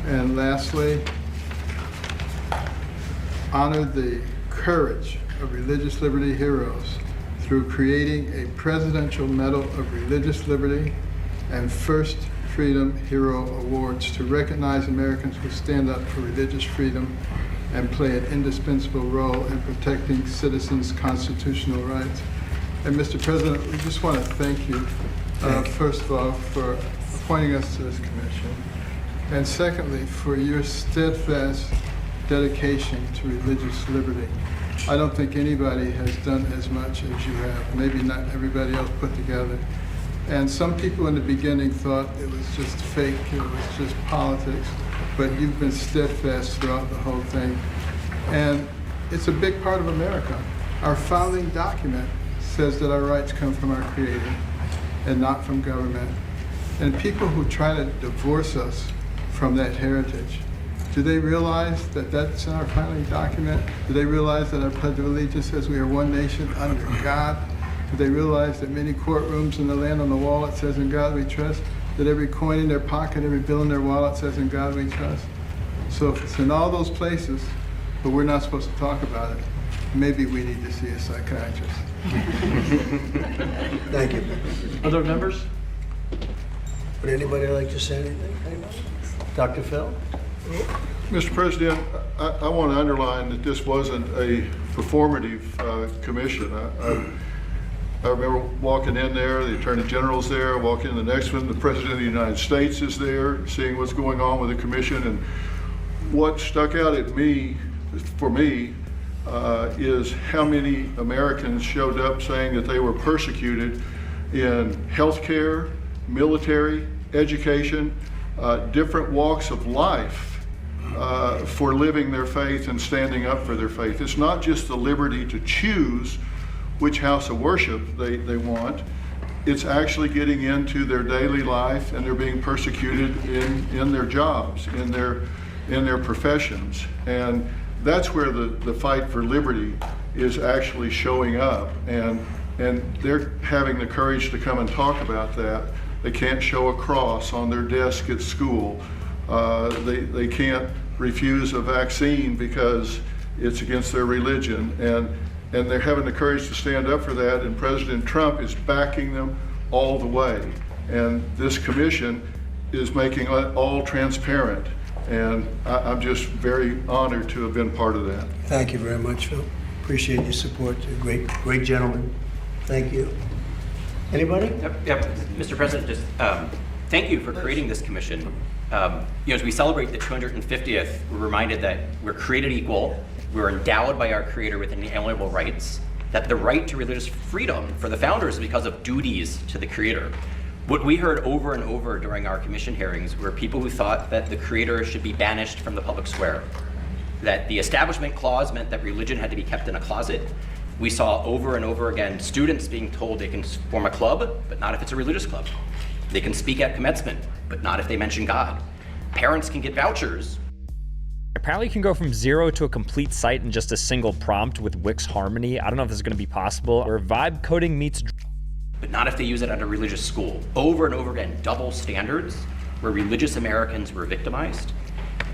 And lastly, honor the courage of religious liberty heroes through creating a Presidential Medal of Religious Liberty and First Freedom Hero Awards to recognize Americans who stand up for religious freedom and play an indispensable role in protecting citizens' constitutional rights. And Mr. President, we just want to thank you, first of all, for appointing us to this commission, and secondly, for your steadfast dedication to religious liberty. I don't think anybody has done as much as you have, maybe not everybody else put together. And some people in the beginning thought it was just fake, it was just politics, but you've been steadfast throughout the whole thing. And it's a big part of America. Our founding document says that our rights come from our Creator and not from government. And people who try to divorce us from that heritage, do they realize that that's in our founding document? Do they realize that our Pledge of Allegiance says we are one nation under God? Do they realize that many courtrooms in the land on the wall it says in God we trust? That every coin in their pocket, every bill in their wallet says in God we trust? So if it's in all those places, but we're not supposed to talk about it, maybe we need to see a psychiatrist. Thank you. Other members? Would anybody like to say anything? Dr. Phil? Mr. President, I want to underline that this wasn't a performative commission. I remember walking in there, the Attorney General's there, walking in the next one, the President of the United States is there, seeing what's going on with the commission. And what stuck out at me, for me, is how many Americans showed up saying that they were persecuted in healthcare, military, education, different walks of life for living their faith and standing up for their faith. It's not just the liberty to choose which house of worship they want. It's actually getting into their daily life, and they're being persecuted in their jobs, in their professions. And that's where the fight for liberty is actually showing up. And they're having the courage to come and talk about that. They can't show a cross on their desk at school. They can't refuse a vaccine because it's against their religion. And they're having the courage to stand up for that, and President Trump is backing them all the way. And this commission is making it all transparent. And I'm just very honored to have been part of that. Thank you very much, Phil. Appreciate your support. You're a great gentleman. Thank you. Anybody? Yep. Mr. President, just thank you for creating this commission. As we celebrate the 250th, we're reminded that we're created equal, we're endowed by our Creator with inalienable rights, that the right to religious freedom for the founders is because of duties to the Creator. What we heard over and over during our commission hearings were people who thought that the Creator should be banished from the public square, that the Establishment Clause meant that religion had to be kept in a closet. We saw over and over again students being told they can form a club, but not if it's a religious club. They can speak at commencement, but not if they mention God. Parents can get vouchers. Apparently you can go from 0 to a complete site in just a single prompt with Wix Harmony. I don't know if this is going to be possible. Where vibe coding meets... But not if they use it at a religious school. Over and over again, double standards where religious Americans were victimized.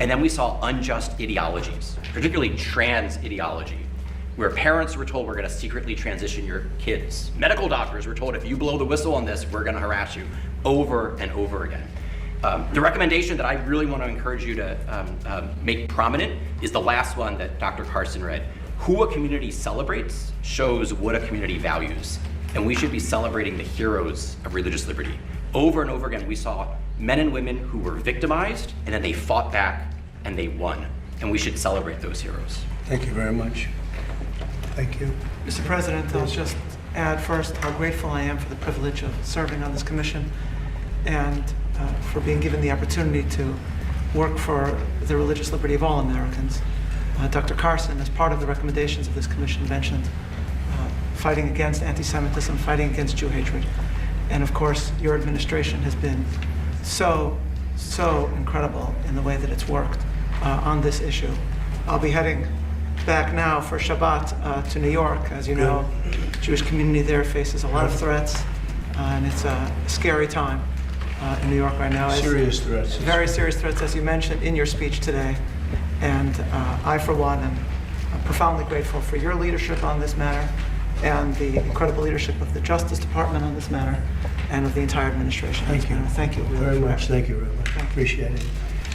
And then we saw unjust ideologies, particularly trans ideology, where parents were told we're going to secretly transition your kids. Medical doctors were told if you blow the whistle on this, we're going to harass you, over and over again. The recommendation that I really want to encourage you to make prominent is the last one that Dr. Carson read. Who a community celebrates shows what a community values. And we should be celebrating the heroes of religious liberty. Over and over again, we saw men and women who were victimized, and then they fought back and they won. And we should celebrate those heroes. Thank you very much. Thank you. Mr. President, I'll just add first how grateful I am for the privilege of serving on this commission and for being given the opportunity to work for the religious liberty of all Americans. Dr. Carson, as part of the recommendations of this commission, mentioned fighting against anti-Semitism, fighting against Jew hatred. And of course, your administration has been so incredible in the way that it's worked on this issue. I'll be heading back now for Shabbat to New York. As you know, the Jewish community there faces a lot of threats, and it's a scary time. in New York right now. Serious threats. Very serious threats, as you mentioned in your speech today. And I, for one, am profoundly grateful for your leadership on this matter and the incredible leadership of the Justice Department on this matter and of the entire administration on this matter. Thank you Very much. Thank you very much. Appreciate it.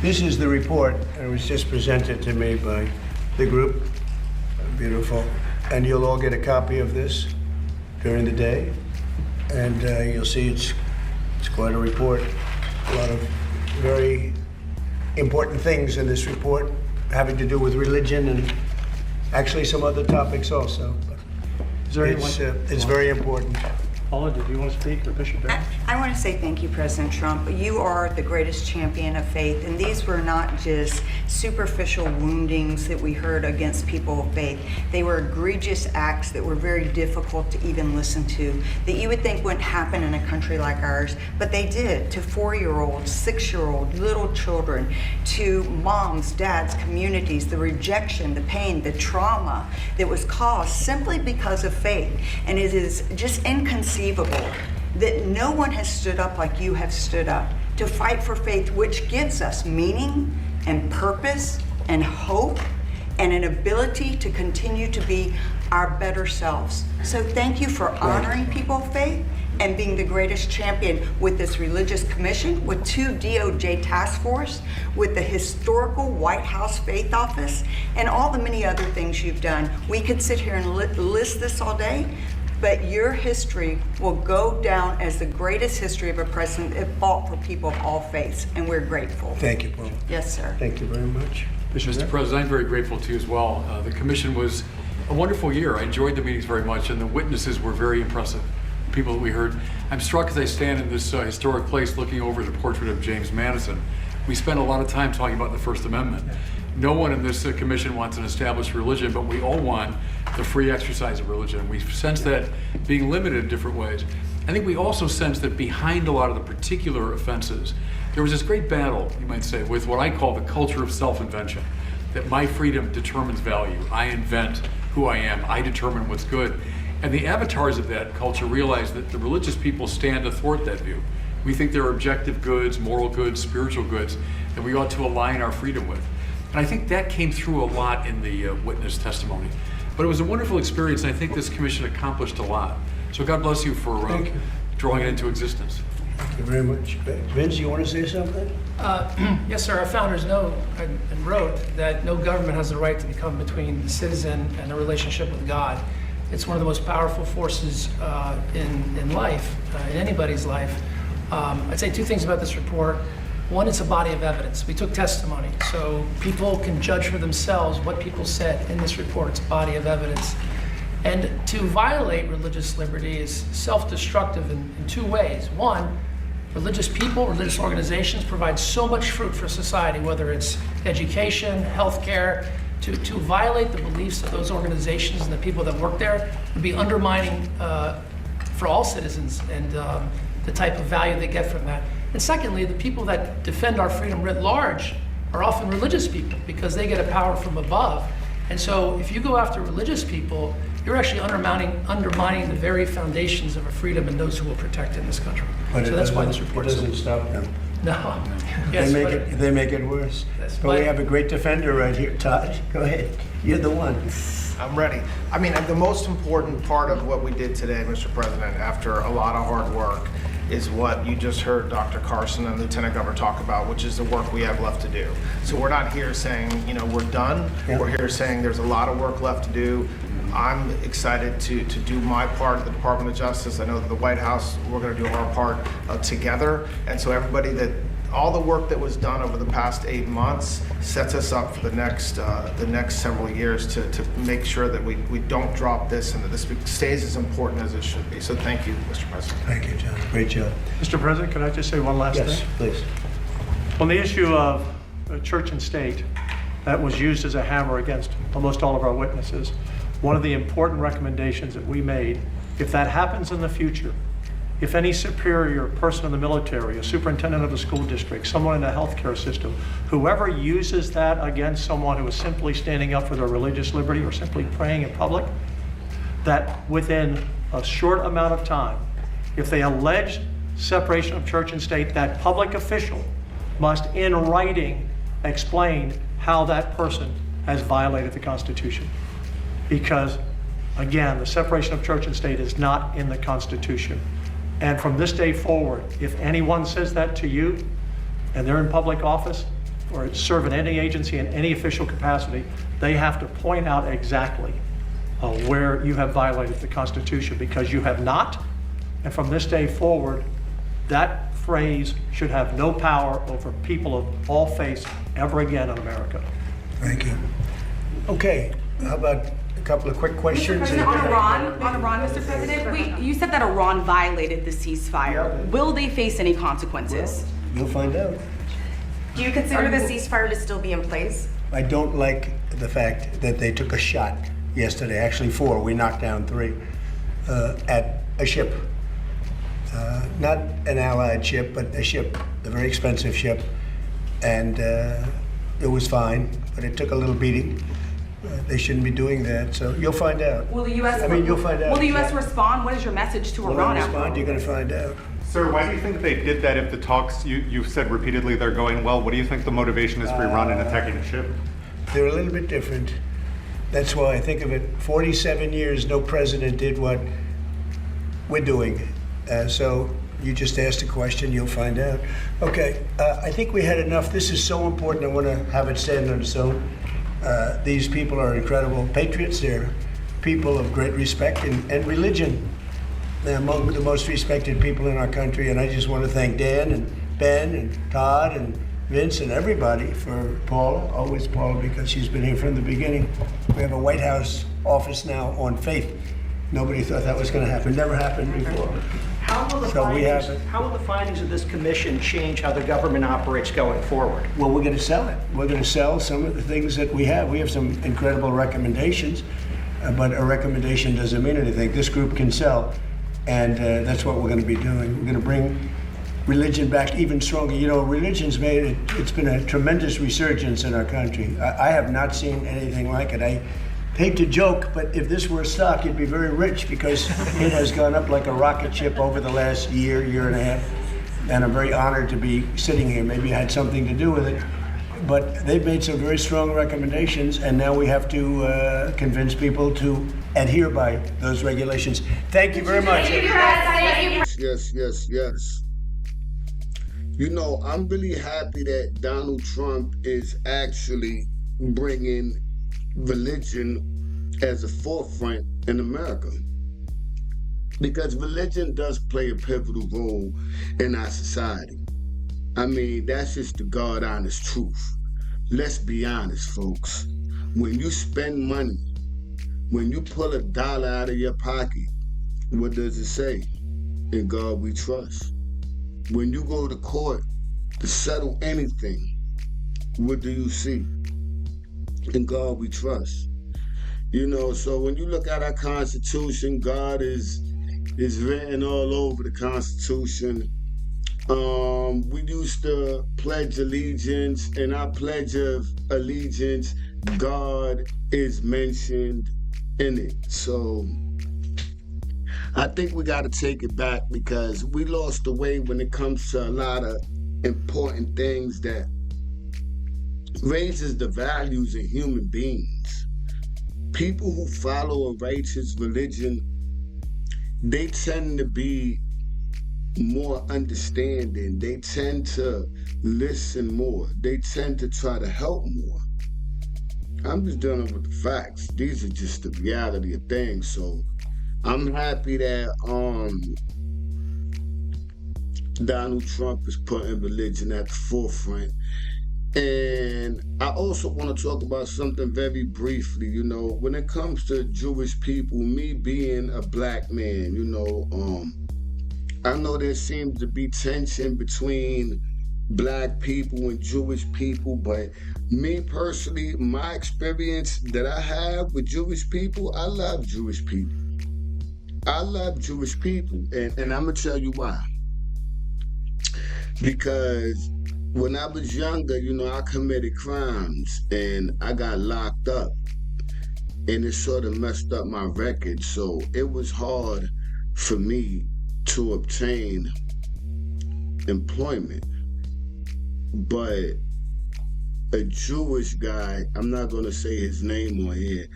This is the report, and it was just presented to me by the group. Beautiful. And you'll all get a copy of this during the day. And you'll see it's quite a report. A lot of very important things in this report having to do with religion and actually some other topics also. But Is there anyone? it's very important. Paula, did you want to speak, or Bishop Barron? I want to say thank you, President Trump. You are the greatest champion of faith, and these were not just superficial woundings that we heard against people of faith. They were egregious acts that were very difficult to even listen to, that you would think wouldn't happen in a country like ours, but they did to 4-year-olds, 6-year-olds, little children, to moms, dads, communities, the rejection, the pain, the trauma that was caused simply because of faith. And it is just inconceivable that no one has stood up like you have stood up to fight for faith, which gives us meaning and purpose and hope and an ability to continue to be our better selves. So thank you for honoring people of faith and being the greatest champion with this religious commission, with 2 DOJ task force, with the historical White House Faith Office, and all the many other things you've done. We could sit here and list this all day, but your history will go down as the greatest history of a president that fought for people of all faiths, and we're grateful. Thank you, Paul. Yes, sir. Thank you very much. Mr. President, I'm very grateful to you as well. The commission was a wonderful year. I enjoyed the meetings very much, and the witnesses were very impressive. People that we heard. I'm struck as I stand in this historic place looking over the portrait of James Madison. We spent a lot of time talking about the First Amendment. No one in this commission wants an established religion, but we all want the free exercise of religion. We sense that being limited in different ways. I think we also sense that behind a lot of the particular offenses, there was this great battle, you might say, with what I call the culture of self-invention, that my freedom determines value. I invent who I am. I determine what's good. And the avatars of that culture realize that the religious people stand athwart that view. We think there are objective goods, moral goods, spiritual goods that we ought to align our freedom with. And I think that came through a lot in the witness testimony. But it was a wonderful experience, and I think this commission accomplished a lot. So God bless you for drawing it into existence. Thank you very much. Vince, you want to say something? Yes, sir. Our founders know and wrote that no government has the right to become between the citizen and a relationship with God. It's one of the most powerful forces in life, in anybody's life. I'd say 2 things about this report. One, it's a body of evidence. We took testimony, so people can judge for themselves what people said in this report. It's a body of evidence. And to violate religious liberty is self-destructive in 2 ways. One, religious people, religious organizations provide so much fruit for society, whether it's education, healthcare. To violate the beliefs of those organizations and the people that work there would be undermining for all citizens and the type of value they get from that. And secondly, the people that defend our freedom writ large are often religious people because they get a power from above. And so if you go after religious people, you're actually undermining the very foundations of our freedom and those who will protect it in this country. But so that's why this report is doesn't stop them. No. Yes, They make it worse. Yes, But we have a great defender right here. Todd, go ahead. You're the one. I'm ready. I mean, the most important part of what we did today, Mr. President, after a lot of hard work, is what you just heard Dr. Carson and Lieutenant Governor talk about, which is the work we have left to do. So we're not here saying, we're done. Yeah. We're here saying there's a lot of work left to do. I'm excited to do my part at the Department of Justice. I know that the White House, we're going to do our part together. And so all the work that was done over the past 8 months sets us up for the next several years to make sure that we don't drop this and that this stays as important as it should be. So thank you, Mr. President. Thank you, John. Great job. Mr. President, can I just say one last thing? Yes, please. On the issue of church and state, that was used as a hammer against almost all of our witnesses. One of the important recommendations that we made, if that happens in the future, if any superior person in the military, a superintendent of a school district, someone in the healthcare system, whoever uses that against someone who is simply standing up for their religious liberty or simply praying in public, that within a short amount of time, if they allege separation of church and state, that public official must in writing explain how that person has violated the Constitution. Because, again, the separation of church and state is not in the Constitution. And from this day forward, if anyone says that to you, and they're in public office, or serve in any agency in any official capacity, they have to point out exactly where you have violated the Constitution, because you have not. And from this day forward, that phrase should have no power over people of all faiths ever again in America. Thank you. Okay, how about a couple of quick questions? President, on Iran, Mr. President, you said that Iran violated the ceasefire. Will they face any consequences? You'll find out. Do you consider the ceasefire to still be in place? I don't like the fact that they took a shot yesterday, actually 4, we knocked down 3, at a ship. Not an Allied ship, but a ship, a very expensive ship. And it was fine, but it took a little beating. They shouldn't be doing that, so you'll find out. Will the U.S. You'll find out. Will the U.S. respond? What is your message to Will Iran? they respond? You're going to find out. Sir, why do you think they did that if the talks, you've said repeatedly they're going well? What do you think the motivation is for Iran in attacking a ship? They're a little bit different. That's why I think of it, 47 years, no president did what we're doing. So you just asked a question, you'll find out. Okay, I think we had enough. This is so important, I want to have it stand on its own. These people are incredible patriots. They're people of great respect and religion. They're among the most respected people in our country, and I just want to thank Dan and Ben and Todd and Vince and everybody for Paula, always Paula, because she's been here from the beginning. We have a White House office now on faith. Nobody thought that was going to happen. Never happened before. How will the findings of this commission change how the government operates going forward? Well, we're going to sell it. We're going to sell some of the things that we have. We have some incredible recommendations, but a recommendation doesn't mean anything. This group can sell, and that's what we're going to be doing. We're going to bring religion back even stronger. You know, religion's it's been a tremendous resurgence in our country. I have not seen anything like it. I hate to joke, but if this were a stock, it'd be very rich, because it has gone up like a rocket ship over the last year and a half. And I'm very honored to be sitting here. Maybe I had something to do with it. But they've made some very strong recommendations, and now we have to convince people to adhere by those regulations. Thank you very much. Yes. You know, I'm really happy that Donald Trump is actually bringing religion as a forefront in America, because religion does play a pivotal role in our society. I mean, that's just the God honest truth. Let's be honest, folks. When you spend money, when you pull $1 out of your pocket, what does it say? In God we trust. When you go to court to settle anything, what do you see? In God we trust. You know, so when you look at our Constitution, God is written all over the Constitution. We used to pledge allegiance. In our Pledge of Allegiance, God is mentioned in it. So I think we got to take it back, because we lost the way when it comes to a lot of important things that raises the values in human beings. People who follow a righteous religion, they tend to be more understanding. They tend to listen more. They tend to try to help more. I'm just dealing with the facts. These are just the reality of things. So I'm happy that Donald Trump is putting religion at the forefront. And I also want to talk about something very briefly. You know, when it comes to Jewish people, me being a black man, you know, I know there seems to be tension between black people and Jewish people, but me personally, my experience that I have with Jewish people, I love Jewish people. I love Jewish people, and I'm gonna tell you why. Because when I was younger, you know, I committed crimes and I got locked up, and it sort of messed up my record. So it was hard for me to obtain employment. But a Jewish guy, I'm not going to say his name on here,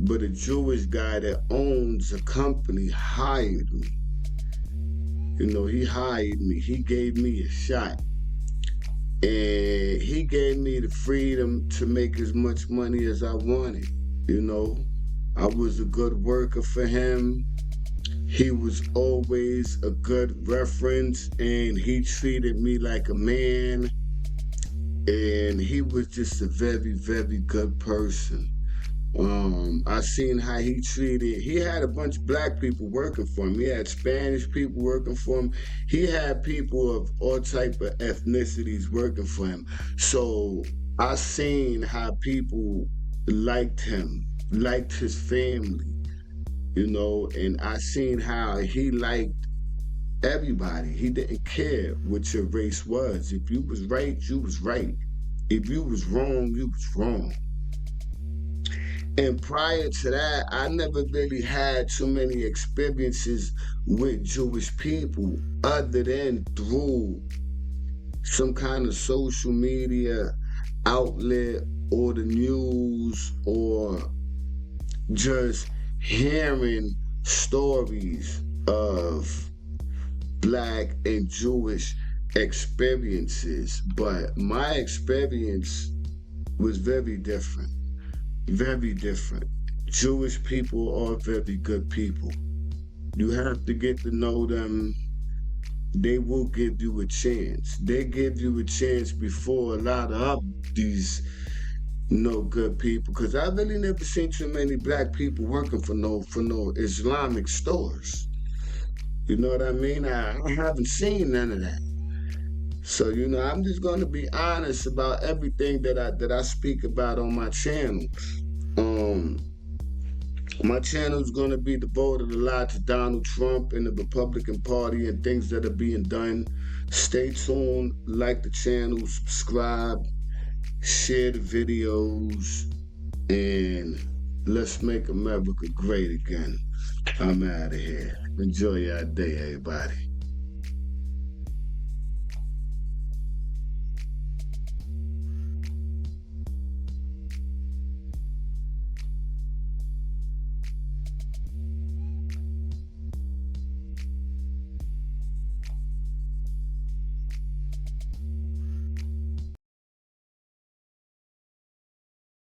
but a Jewish guy that owns a company hired me. You know, he hired me. He gave me a shot. And he gave me the freedom to make as much money as I wanted. You know, I was a good worker for him. He was always a good reference, and he treated me like a man. And he was just a very, very good person. I seen how he had a bunch of black people working for him. He had Spanish people working for him. He had people of all type of ethnicities working for him. So I seen how people liked him, liked his family, you know, and I seen how he liked everybody. He didn't care what your race was. If you was right, you was right. If you was wrong, you was wrong. And prior to that, I never really had too many experiences with Jewish people other than through some kind of social media outlet or the news or just hearing stories of Black and Jewish experiences. But my experience was very different. Very different. Jewish people are very good people. You have to get to know them. They will give you a chance. They give you a chance before a lot of these no good people. Because I really never seen too many black people working for no Islamic stores. You know what I mean? I haven't seen none of that. So, you know, I'm just going to be honest about everything that I speak about on my channel. My channel is going to be devoted a lot to Donald Trump and the Republican Party and things that are being done. Stay tuned, like the channel, subscribe, share the videos, and let's make America great again. I'm out of here. Enjoy your day, everybody.